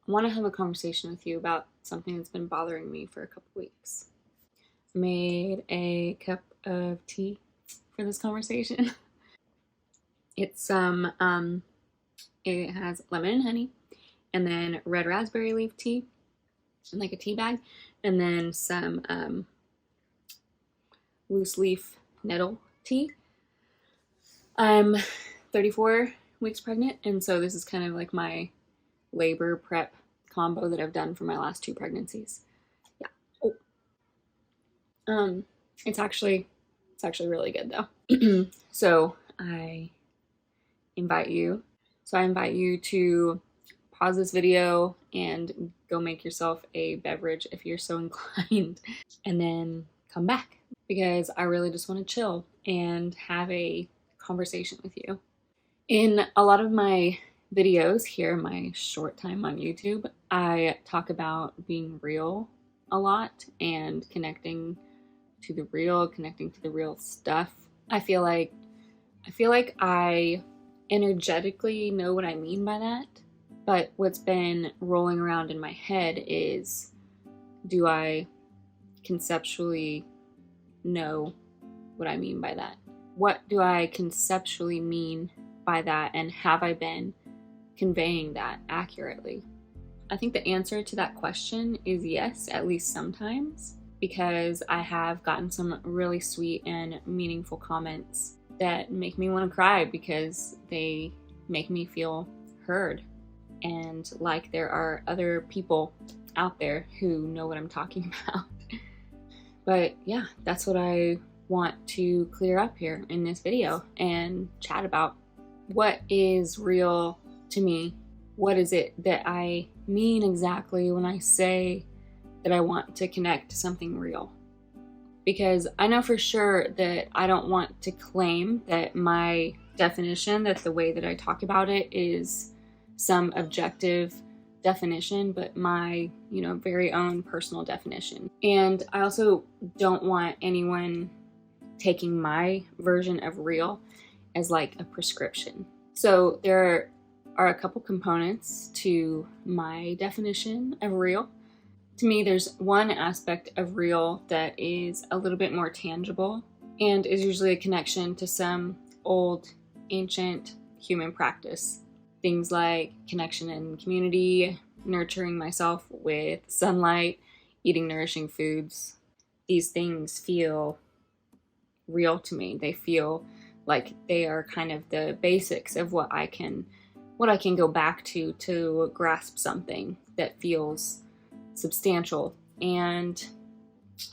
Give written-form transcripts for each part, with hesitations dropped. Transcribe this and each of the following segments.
want to have a conversation with you about something that's been bothering me for a couple weeks. I made a cup of tea for this conversation. It's it has lemon and honey, and then red raspberry leaf tea, in like a tea bag, and then some loose leaf nettle tea. I'm 34 weeks pregnant, and so this is kind of like my labor prep combo that I've done for my last 2 pregnancies. Yeah. Oh. It's actually really good though. So I invite you to pause this video and go make yourself a beverage if you're so inclined, and then come back, because I really just want to chill and have a conversation with you. In a lot of my videos here, my short time on YouTube, I talk about being real a lot and connecting to the real stuff. I feel like I energetically know what I mean by that, but what's been rolling around in my head is, do I conceptually know what I mean by that? What do I conceptually mean by that, and have I been conveying that accurately? I think the answer to that question is yes, at least sometimes, because I have gotten some really sweet and meaningful comments that make me want to cry, because they make me feel heard and like there are other people out there who know what I'm talking about. But yeah, that's what I want to clear up here in this video and chat about. What is real to me? What is it that I mean exactly when I say that I want to connect to something real? Because I know for sure that I don't want to claim that my definition, that the way that I talk about it is some objective definition, but my, very own personal definition. And I also don't want anyone taking my version of real as like a prescription. So there are a couple components to my definition of real. To me, there's one aspect of real that is a little bit more tangible and is usually a connection to some old, ancient human practice. Things like connection and community, nurturing myself with sunlight, eating nourishing foods. These things feel real to me. They feel like they are kind of the basics of what I can go back to grasp something that feels substantial and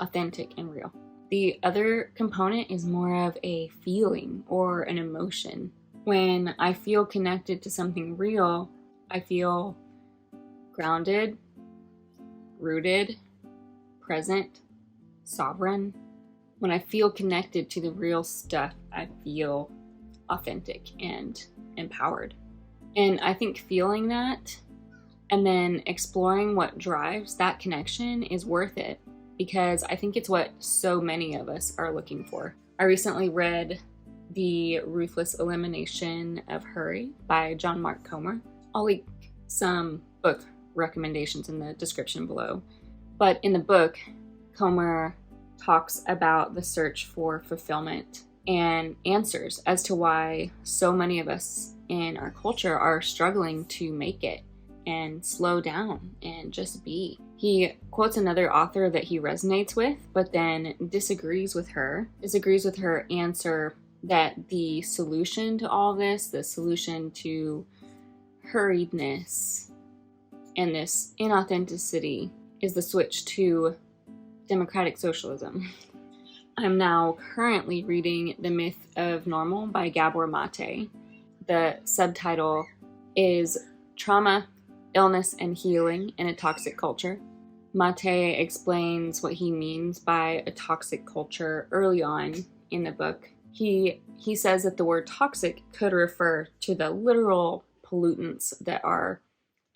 authentic and real. The other component is more of a feeling or an emotion. When I feel connected to something real, I feel grounded, rooted, present, sovereign. When I feel connected to the real stuff, I feel authentic and empowered. And I think feeling that and then exploring what drives that connection is worth it, because I think it's what so many of us are looking for. I recently read The Ruthless Elimination of Hurry by John Mark Comer. I'll link some book recommendations in the description below. But in the book, Comer talks about the search for fulfillment and answers as to why so many of us in our culture are struggling to make it and slow down and just be. He quotes another author that he resonates with, but then disagrees with her answer that the solution to all this, the solution to hurriedness and this inauthenticity, is the switch to democratic socialism. I'm now currently reading The Myth of Normal by Gabor Mate. The subtitle is Trauma, Illness, and Healing in a Toxic Culture. Mate explains what he means by a toxic culture early on in the book. He says that the word toxic could refer to the literal pollutants that are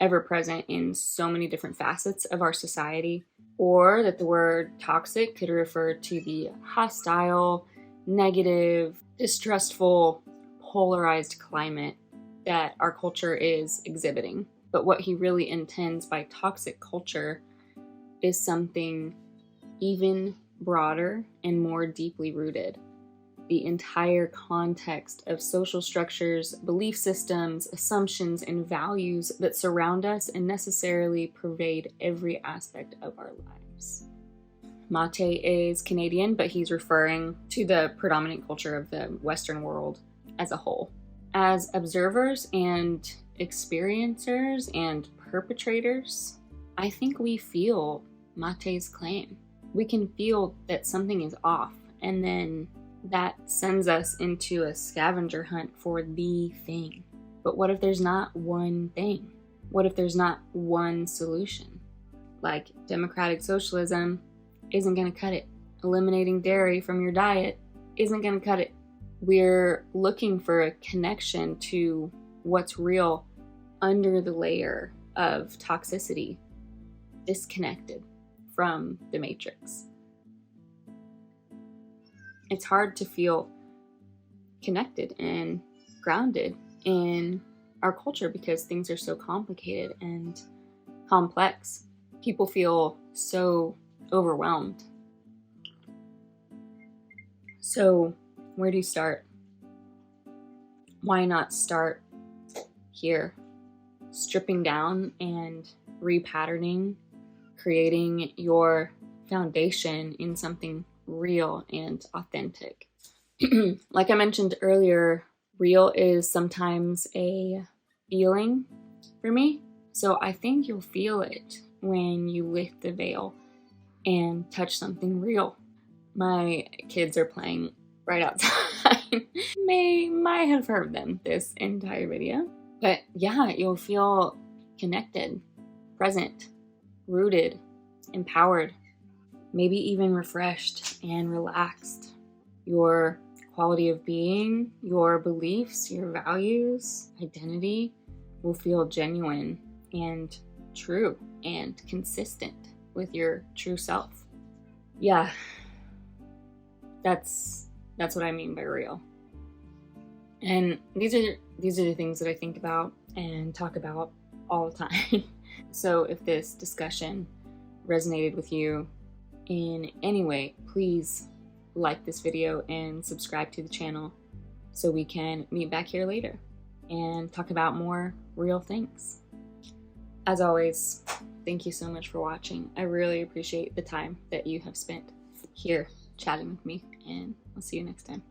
ever present in so many different facets of our society, or that the word toxic could refer to the hostile, negative, distrustful, polarized climate that our culture is exhibiting. But what he really intends by toxic culture is something even broader and more deeply rooted. The entire context of social structures, belief systems, assumptions, and values that surround us and necessarily pervade every aspect of our lives. Mate is Canadian, but he's referring to the predominant culture of the Western world as a whole. As observers and experiencers and perpetrators, I think we feel Mate's claim. We can feel that something is off, and then that sends us into a scavenger hunt for the thing. But what if there's not one thing? What if there's not one solution? Like democratic socialism isn't going to cut it. Eliminating dairy from your diet isn't going to cut it. We're looking for a connection to what's real under the layer of toxicity, disconnected from the matrix. It's hard to feel connected and grounded in our culture because things are so complicated and complex. People feel so overwhelmed. So, where do you start? Why not start here? Stripping down and repatterning, creating your foundation in something real and authentic. Like I mentioned earlier, real is sometimes a feeling for me. So I think you'll feel it when you lift the veil and touch something real. My kids are playing right outside. Might have heard them this entire video. But yeah, you'll feel connected, present, rooted, empowered, maybe even refreshed and relaxed. Your quality of being, your beliefs, your values, identity will feel genuine and true and consistent with your true self. Yeah, that's what I mean by real. And these are the things that I think about and talk about all the time. So if this discussion resonated with you in any way, please like this video and subscribe to the channel so we can meet back here later and talk about more real things. As always, thank you so much for watching. I really appreciate the time that you have spent here chatting with me, and I'll see you next time.